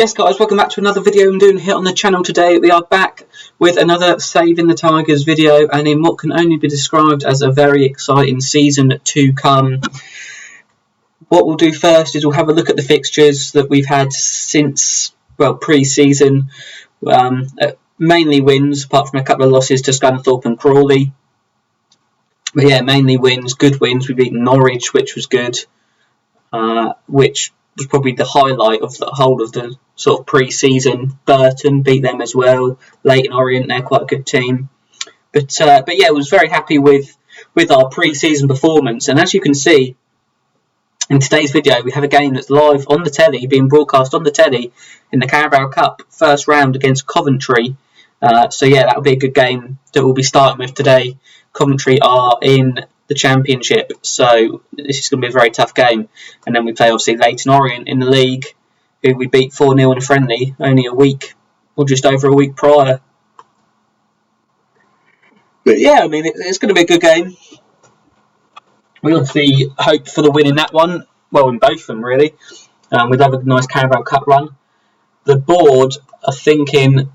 Yes guys, welcome back to another video I'm doing here on the channel today. We are back with another Saving the Tigers video, and in what can only be described as a very exciting season to come. What we'll do first is we'll have a look at the fixtures that we've had since, well, pre-season. Mainly wins, apart from a couple of losses to Scunthorpe and Crawley. But yeah, mainly wins, good wins. We've beaten Norwich, which was good, which was probably the highlight of the whole of the sort of pre-season. Burton beat them as well. Leyton Orient, they're quite a good team. But yeah, I was very happy with our pre-season performance. And as you can see in today's video, we have a game that's live on the telly, being broadcast on the telly in the Carabao Cup first round against Coventry. So yeah, that'll be a good game that we'll be starting with today. Coventry are in the Championship, so this is going to be a very tough game. And then we play obviously Leyton Orient in the league, who we beat 4-0 in a friendly only a week, or just over a week prior. But yeah, I mean, it's going to be a good game. We obviously hope for the win in that one, well, in both of them really. We'd have a nice Carabao Cup run. The board are thinking,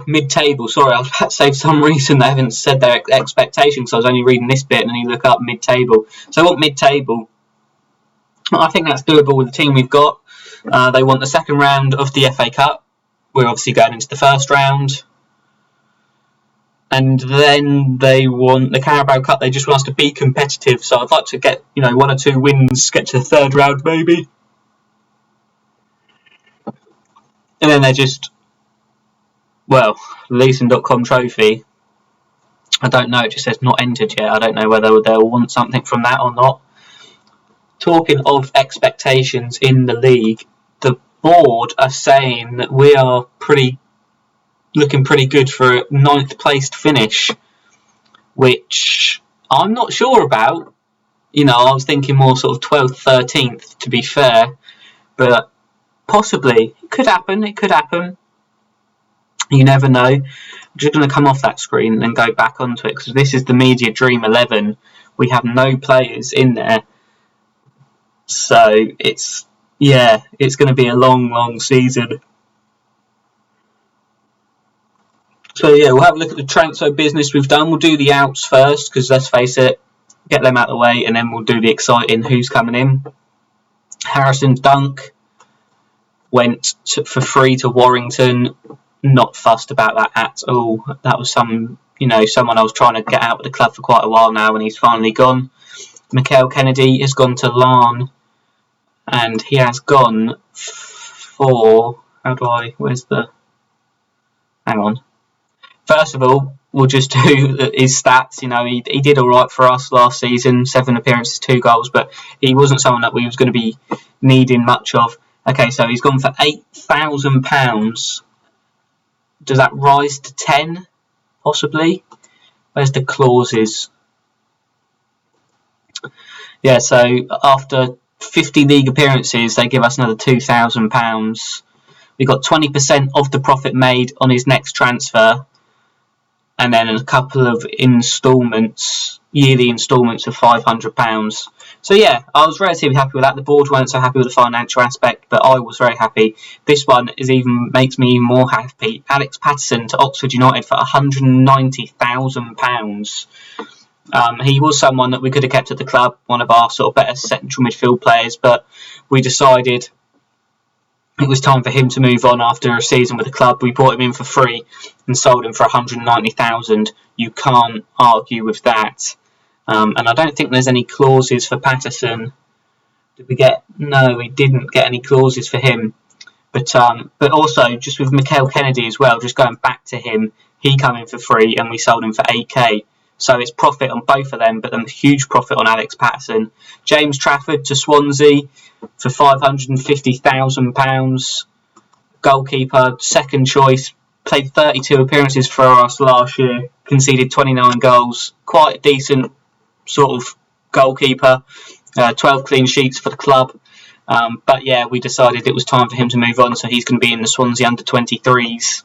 mid-table. Sorry, I was about to say for some reason they haven't said their expectations, so I was only reading this bit and then you look up mid-table. So I want mid-table. I think that's doable with the team we've got. They want the second round of the FA Cup. We're obviously going into the first round. And then they want the Carabao Cup. They just want us to be competitive. So I'd like to get, one or two wins, get to the third round maybe. And then they're just, well, Leeson.com trophy. I don't know, it just says not entered yet. I don't know whether they'll want something from that or not. Talking of expectations in the league, the board are saying that we are looking pretty good for a 9th placed finish, which I'm not sure about. I was thinking more sort of 12th, 13th to be fair, but possibly. It could happen. You never know. I'm just going to come off that screen and go back onto it, because this is the Media Dream 11. We have no players in there. So it's going to be a long season. So yeah, we'll have a look at the transfer business we've done. We'll do the outs first, because let's face it, get them out of the way, and then we'll do the exciting who's coming in. Harrison Dunk went for free to Warrington. Not fussed about that at all. That was someone I was trying to get out of the club for quite a while now, and he's finally gone. Michael Kennedy has gone to Larne, and he has gone for, hang on. First of all, we'll just do his stats. He did all right for us last season, 7 appearances, 2 goals, but he wasn't someone that we was going to be needing much of. Okay, so he's gone for £8,000. Does that rise to 10, possibly? Where's the clauses? Yeah, so after 50 league appearances, they give us another £2,000. We got 20% of the profit made on his next transfer, and then a couple of yearly instalments of £500. So yeah, I was relatively happy with that. The board weren't so happy with the financial aspect, but I was very happy. This one makes me even more happy. Alex Patterson to Oxford United for £190,000. He was someone that we could have kept at the club, one of our sort of better central midfield players, but we decided it was time for him to move on after a season with the club. We brought him in for free and sold him for £190,000. You can't argue with that. And I don't think there's any clauses for Patterson. Did we get? No, we didn't get any clauses for him. But also, just with Michael Kennedy as well, just going back to him, he came in for free and we sold him for 8k. So it's profit on both of them, but a huge profit on Alex Patterson. James Trafford to Swansea for £550,000. Goalkeeper, second choice, played 32 appearances for us last year, conceded 29 goals. Quite a decent sort of goalkeeper. 12 clean sheets for the club. But yeah, we decided it was time for him to move on, so he's going to be in the Swansea under-23s.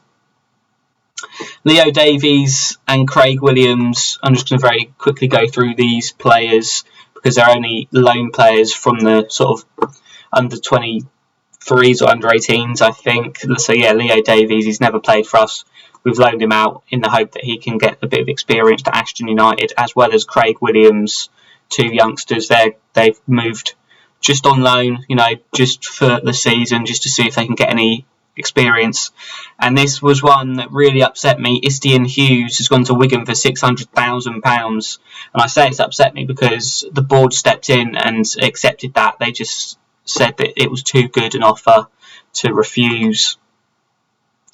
Leo Davies and Craig Williams, I'm just going to very quickly go through these players because they're only loan players from the sort of under 23s or under 18s, I think. So yeah, Leo Davies, he's never played for us. We've loaned him out in the hope that he can get a bit of experience to Ashton United, as well as Craig Williams, 2 youngsters there. They've moved just on loan, just for the season, just to see if they can get any experience. And this was one that really upset me. Istian Hughes has gone to Wigan for £600,000. And I say it's upset me because the board stepped in and accepted that. They just said that it was too good an offer to refuse.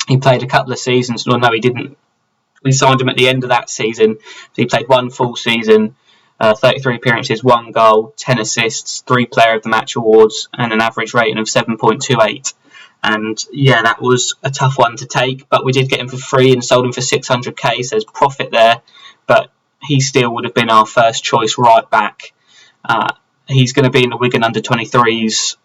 He played a couple of seasons. Well, no, he didn't. We signed him at the end of that season. So he played 1 full season, 33 appearances, 1 goal, 10 assists, 3 Player of the Match awards, and an average rating of 7.28. And yeah, that was a tough one to take, but we did get him for free and sold him for 600k, so there's profit there. But he still would have been our first choice right back. He's going to be in the Wigan under 23s,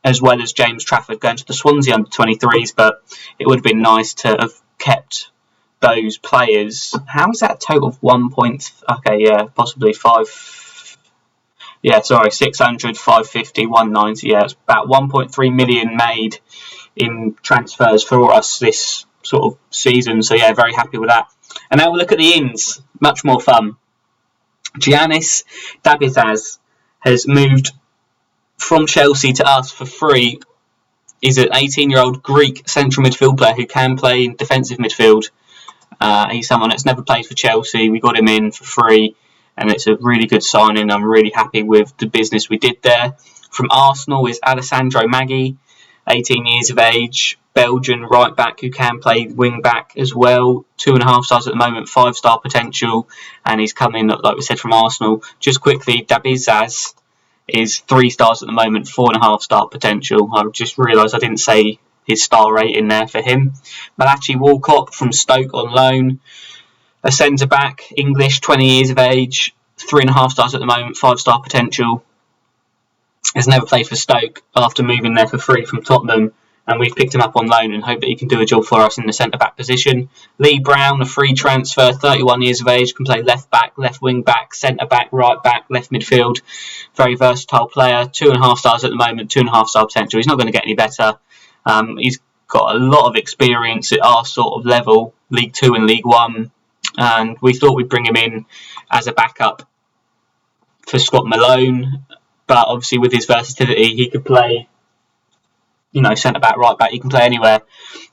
as well as James Trafford going to the Swansea under 23s, but it would have been nice to have kept those players. How is that a total of 1 point? Okay, yeah, possibly 5. Yeah, sorry, 600, 550, 190. Yeah, it's about 1.3 million made in transfers for us this sort of season. So yeah, very happy with that. And now we'll look at the ins. Much more fun. Giannis Dabizaz has moved from Chelsea to us for free. He's an 18-year-old Greek central midfield player who can play in defensive midfield. He's someone that's never played for Chelsea. We got him in for free, and it's a really good signing. I'm really happy with the business we did there. From Arsenal is Alessandro Maggi, 18 years of age, Belgian right back who can play wing back as well. 2.5 stars at the moment, 5-star potential, and he's coming, like we said, from Arsenal. Just quickly, Dabizaz is 3 stars at the moment, 4.5-star potential. I just realised I didn't say his star rating there for him. Malachi Walcott from Stoke on loan, a centre back, English, 20 years of age, 3.5 stars at the moment, 5-star potential. Has never played for Stoke after moving there for free from Tottenham, and we've picked him up on loan and hope that he can do a job for us in the centre back position. Lee Brown, a free transfer, 31 years of age, can play left back, left wing back, centre back, right back, left midfield. Very versatile player, 2.5 stars at the moment, 2.5-star potential. He's not going to get any better. He's got a lot of experience at our sort of level, League 2 and League 1, and we thought we'd bring him in as a backup for Scott Malone. But obviously with his versatility, he could play, centre back, right back. He can play anywhere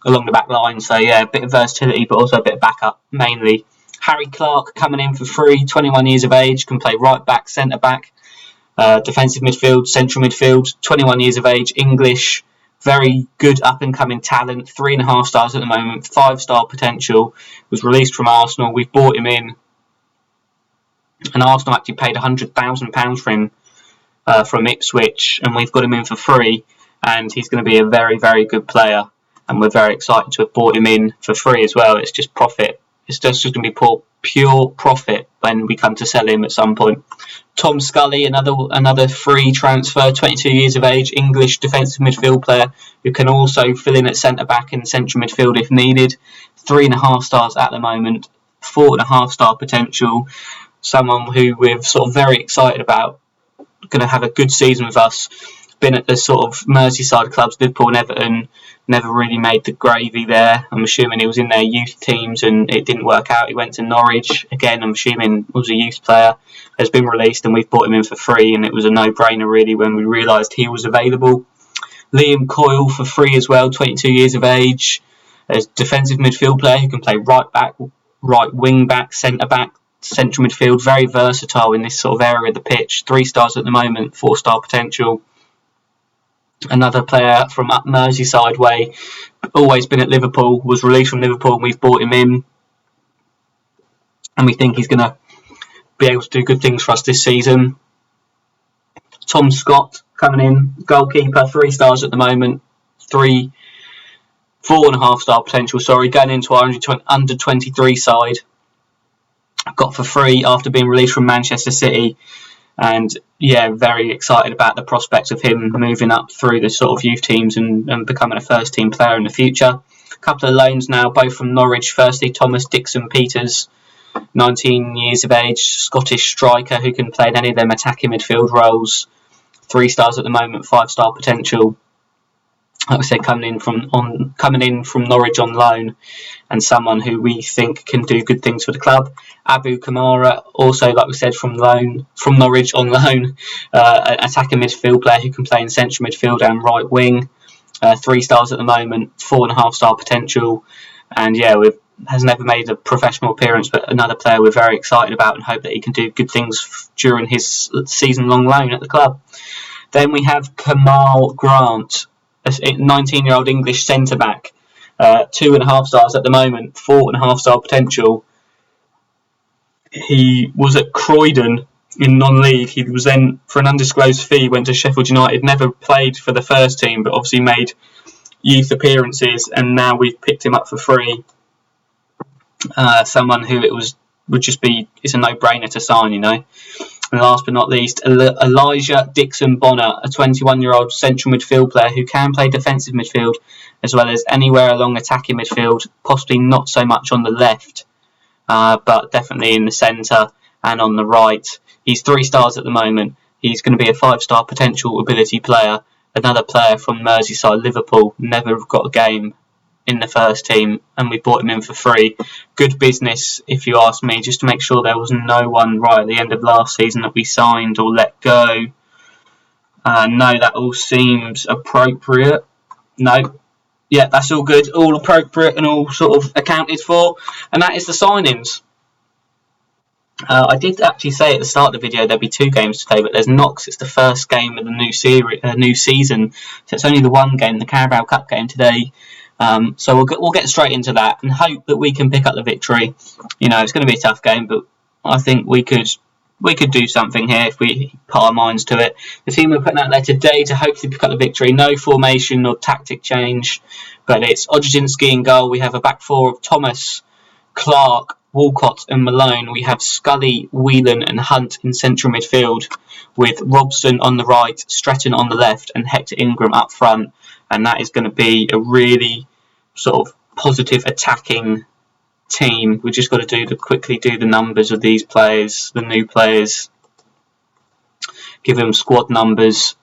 along the back line. So yeah, a bit of versatility, but also a bit of backup mainly. Harry Clark coming in for free, 21 years of age, can play right back, centre back, defensive midfield, central midfield. 21 years of age, English, very good up and coming talent. 3.5 stars at the moment, 5-star potential. Was released from Arsenal. We've bought him in, and Arsenal actually paid £100,000 for him. From Ipswich, and we've got him in for free, and he's going to be a very, very good player, and we're very excited to have bought him in for free as well. It's just profit. It's just going to be pure profit when we come to sell him at some point. Tom Scully, another free transfer, 22 years of age, English defensive midfield player who can also fill in at centre back and central midfield if needed. 3.5 stars at the moment, 4.5-star potential. Someone who we're sort of very excited about. Going to have a good season with us. Been at the sort of Merseyside clubs, Liverpool and Everton, never really made the gravy there. I'm assuming he was in their youth teams and it didn't work out. He went to Norwich, again I'm assuming was a youth player, has been released and we've bought him in for free, and it was a no-brainer really when we realised he was available. Liam Coyle for free as well, 22 years of age, as defensive midfield player who can play right back, right wing back, centre back, central midfield, very versatile in this sort of area of the pitch. 3 stars at the moment, 4-star potential. Another player from up Merseyside way, always been at Liverpool, was released from Liverpool, and we've bought him in, and we think he's going to be able to do good things for us this season. Tom Scott coming in, goalkeeper, 3 stars at the moment, 4.5-star potential, going into our under 23 side. Got for free after being released from Manchester City, and yeah, very excited about the prospects of him moving up through the sort of youth teams and becoming a first team player in the future. A couple of loans now, both from Norwich. Firstly, Thomas Dixon-Peters, 19 years of age, Scottish striker who can play in any of them attacking midfield roles. 3 stars at the moment, 5-star potential. Like I said, coming in from Norwich on loan, and someone who we think can do good things for the club. Abu Kamara, also like we said, from Norwich on loan, attacking midfield player who can play in central midfield and right wing. 3 stars at the moment, 4.5-star potential, and has never made a professional appearance, but another player we're very excited about and hope that he can do good things during his season-long loan at the club. Then we have Kamal Grant, a 19-year-old English centre-back, 2.5 stars at the moment, 4.5-star potential. He was at Croydon in non-league. He was then, for an undisclosed fee, went to Sheffield United, never played for the first team, but obviously made youth appearances, and now we've picked him up for free. Someone who it's a no-brainer to sign, you know. And last but not least, Elijah Dixon-Bonner, a 21-year-old central midfield player who can play defensive midfield as well as anywhere along attacking midfield, possibly not so much on the left, but definitely in the centre and on the right. He's 3 stars at the moment. He's going to be a 5-star potential ability player. Another player from Merseyside, Liverpool, never got a game in the first team, and we brought him in for free. Good business, if you ask me, just to make sure there was no one right at the end of last season that we signed or let go. No, that all seems appropriate. No. Yeah, that's all good, all appropriate and all sort of accounted for. And that is the signings. I did actually say at the start of the video there'd be 2 games today, but there's not, because it's the first game of the new season. So it's only the one game, the Carabao Cup game today. So we'll get straight into that and hope that we can pick up the victory. You know, it's going to be a tough game, but I think we could do something here if we put our minds to it. The team we're putting out there today to hopefully pick up the victory. No formation or tactic change, but it's Ojazinski in goal. We have a back 4 of Thomas, Clark, Walcott and Malone. We have Scully, Whelan and Hunt in central midfield, with Robson on the right, Stretton on the left and Hector Ingram up front. And that is going to be a really sort of positive attacking team. We've just got to quickly do the numbers of these players, the new players, give them squad numbers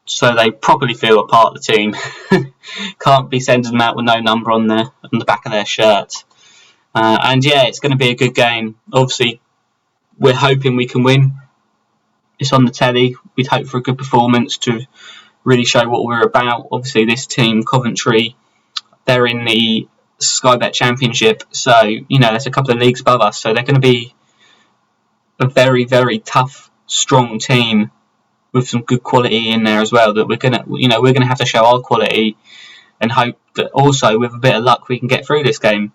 so they properly feel a part of the team. Can't be sending them out with no number on the back of their shirt. And it's going to be a good game. Obviously, we're hoping we can win. It's on the telly. We'd hope for a good performance to really show what we're about. Obviously, this team, Coventry, they're in the Sky Bet Championship, so there's a couple of leagues above us. So they're going to be a very, very tough, strong team with some good quality in there as well. That we're gonna have to show our quality and hope that also with a bit of luck we can get through this game.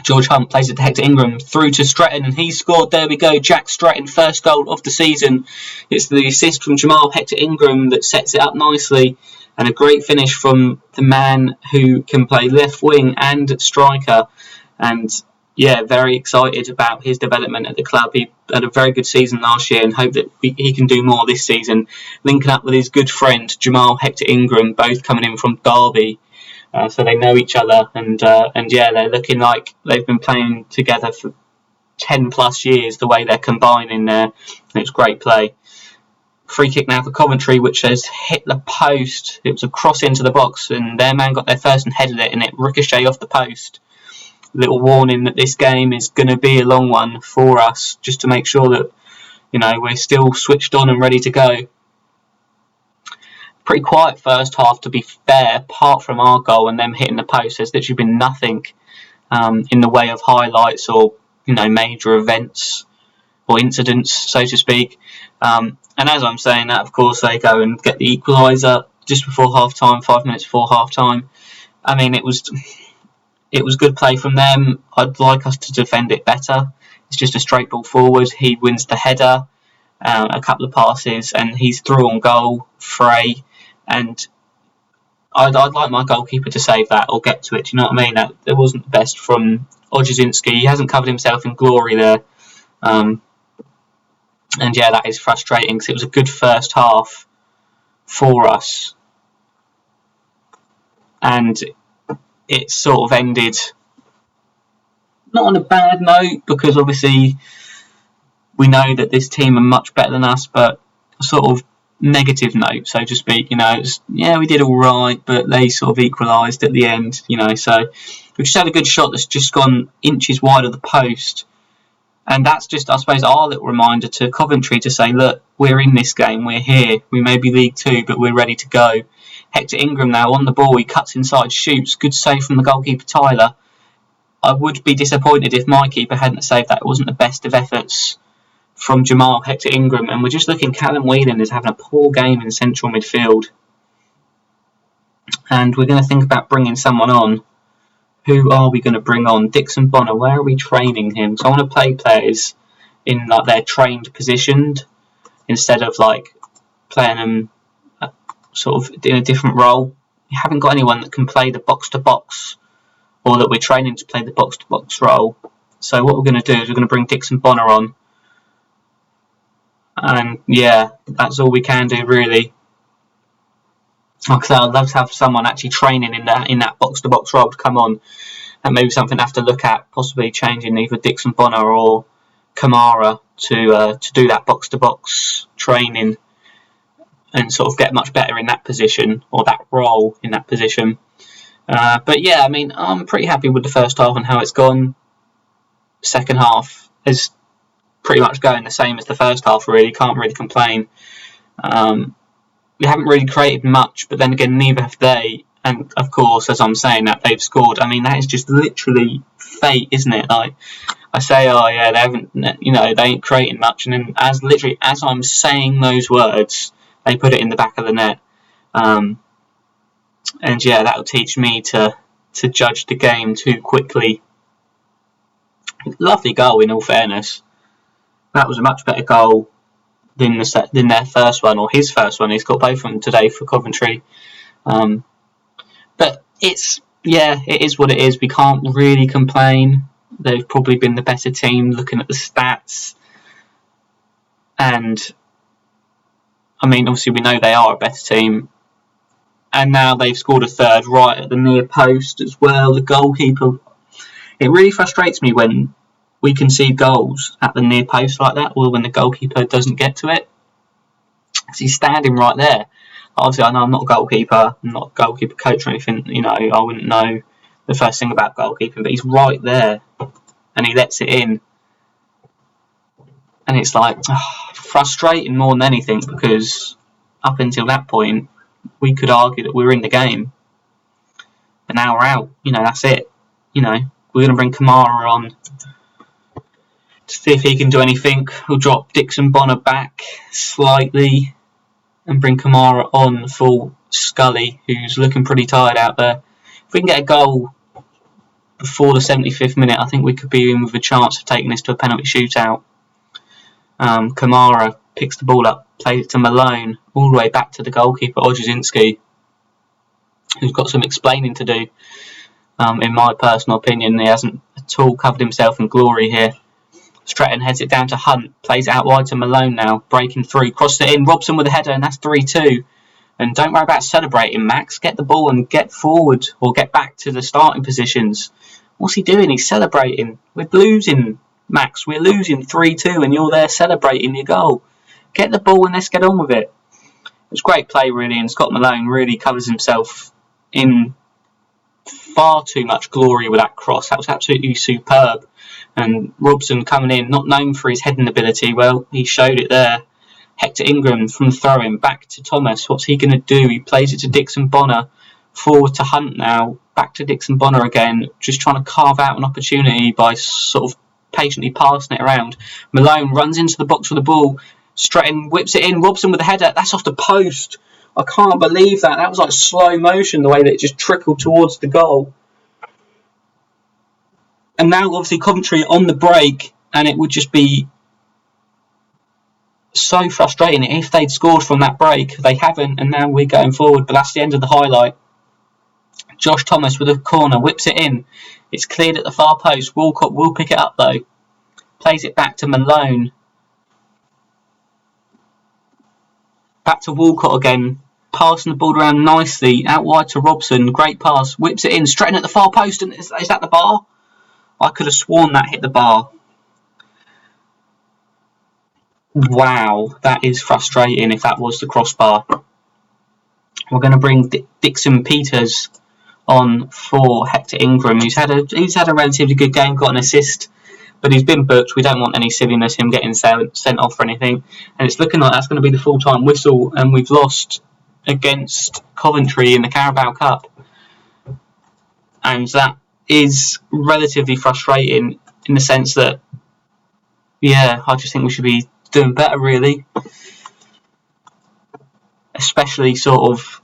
George Hunt plays it to Hector Ingram, through to Stretton, and he scored. There we go, Jack Stretton, first goal of the season. It's the assist from Jamal Hector Ingram that sets it up nicely, and a great finish from the man who can play left wing and striker. And very excited about his development at the club. He had a very good season last year and hope that he can do more this season. Linking up with his good friend Jamal Hector Ingram, both coming in from Derby. So they know each other, and they're looking like they've been playing together for 10 plus years, the way they're combining there. And it's great play. Free kick now for Coventry, which has hit the post. It was a cross into the box, and their man got there first and headed it, and it ricocheted off the post. Little warning that this game is going to be a long one for us, just to make sure that we're still switched on and ready to go. Pretty quiet first half, to be fair, apart from our goal and them hitting the post. There's literally been nothing in the way of highlights or major events or incidents, so to speak. And as I'm saying that, of course, they go and get the equaliser just before half time, 5 minutes before half time. I mean, it was good play from them. I'd like us to defend it better. It's just a straight ball forward. He wins the header, a couple of passes, and he's through on goal, Frey. And I'd like my goalkeeper to save that or get to it. Do you know what I mean? That wasn't the best from Ojazinski. He hasn't covered himself in glory there. And that is frustrating because it was a good first half for us. And it sort of ended not on a bad note, because obviously we know that this team are much better than us, but sort of negative note, so to speak. We did all right, but they sort of equalised at the end. So we just had a good shot that's just gone inches wide of the post, and that's just, I suppose, our little reminder to Coventry to say, look, we're in this game, we're here, we may be League 2, but we're ready to go. Hector Ingram now on the ball, he cuts inside, shoots, good save from the goalkeeper Tyler. I would be disappointed if my keeper hadn't saved that. It wasn't the best of efforts from Jamal Hector Ingram, and we're just looking, Callum Whelan is having a poor game in central midfield, and we're going to think about bringing someone on. Who are we going to bring on? Dixon Bonner, where are we training him? So I want to play players in like their trained positioned, instead of like playing them sort of in a different role. We haven't got anyone that can play the box to box, or that we're training to play the box to box role. So what we're going to do is we're going to bring Dixon Bonner on. And yeah, that's all we can do really. Like I said, I'd love to have someone actually training in that box to box role to come on, and maybe something to have to look at, possibly changing either Dixon Bonner or Kamara to do that box to box training and sort of get much better in that position, or that role in that position. But yeah, I mean, I'm pretty happy with the first half and how it's gone. Second half is pretty much going the same as the first half, really. Can't really complain. We haven't really created much, but then again, neither have they. And of course, as I'm saying that, they've scored. I mean, that is just literally fate, isn't it? Like, I say, oh yeah, they haven't, they ain't creating much, and then as I'm saying those words, they put it in the back of the net. And yeah, that'll teach me to judge the game too quickly. Lovely goal, in all fairness. That was a much better goal than their first one, or his first one. He's got both of them today for Coventry. But it is what it is. We can't really complain. They've probably been the better team looking at the stats. And, I mean, obviously we know they are a better team. And now they've scored a third right at the near post as well. The goalkeeper... It really frustrates me when we concede goals at the near post like that, or when the goalkeeper doesn't get to it. Because he's standing right there. Obviously, I know I'm not a goalkeeper. I'm not a goalkeeper coach or anything. I wouldn't know the first thing about goalkeeping, but he's right there. And he lets it in. And it's like, frustrating more than anything, because up until that point, we could argue that we're in the game. But now we're out. That's it. We're going to bring Kamara on to see if he can do anything. We'll drop Dixon Bonner back slightly and bring Kamara on for Scully, who's looking pretty tired out there. If we can get a goal before the 75th minute, I think we could be in with a chance of taking this to a penalty shootout. Kamara picks the ball up, plays it to Malone, all the way back to the goalkeeper, Ojazinski, who's got some explaining to do. In my personal opinion, he hasn't at all covered himself in glory here. Stratton heads it down to Hunt, plays it out wide to Malone now, breaking through, crosses it in, Robson with a header, and that's 3-2. And don't worry about celebrating, Max. Get the ball and get forward, or get back to the starting positions. What's he doing? He's celebrating. We're losing, Max. We're losing 3-2, and you're there celebrating your goal. Get the ball and let's get on with it. It's great play, really, and Scott Malone really covers himself in far too much glory with that cross. That was absolutely superb. And Robson coming in, not known for his heading ability, well, he showed it there. Hector Ingram from the throw-in, back to Thomas. What's he going to do? He plays it to Dixon Bonner, forward to Hunt now, back to Dixon Bonner again, just trying to carve out an opportunity by sort of patiently passing it around. Malone runs into the box with the ball, Stratton whips it in, Robson with the header, that's off the post. I can't believe that. That was like slow motion, the way that it just trickled towards the goal. And now, obviously, Coventry on the break, and it would just be so frustrating if they'd scored from that break. They haven't, and now we're going forward, but that's the end of the highlight. Josh Thomas with a corner, whips it in. It's cleared at the far post. Walcott will pick it up, though. Plays it back to Malone. Back to Walcott again. Passing the ball around nicely. Out wide to Robson. Great pass. Whips it in. Straight at the far post. And is that the bar? I could have sworn that hit the bar. Wow, that is frustrating if that was the crossbar. We're going to bring Dixon Peters on for Hector Ingram. He's had a relatively good game, got an assist, but he's been booked. We don't want any silliness, him getting sent off or anything. And it's looking like that's going to be the full-time whistle, and we've lost against Coventry in the Carabao Cup. And that is relatively frustrating in the sense that, yeah, I just think we should be doing better, really. Especially sort of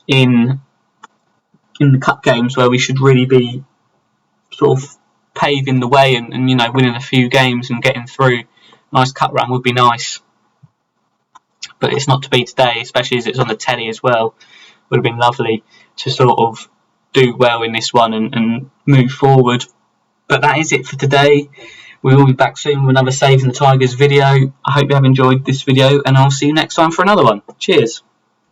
in the cup games where we should really be sort of paving the way and you know, winning a few games and getting through. Nice cup run would be nice, but it's not to be today, especially as it's on the telly as well. Would have been lovely to sort of do well in this one and move forward. But that is it for today. We will be back soon with another Saving the Tigers video. I hope you have enjoyed this video, and I'll see you next time for another one. Cheers.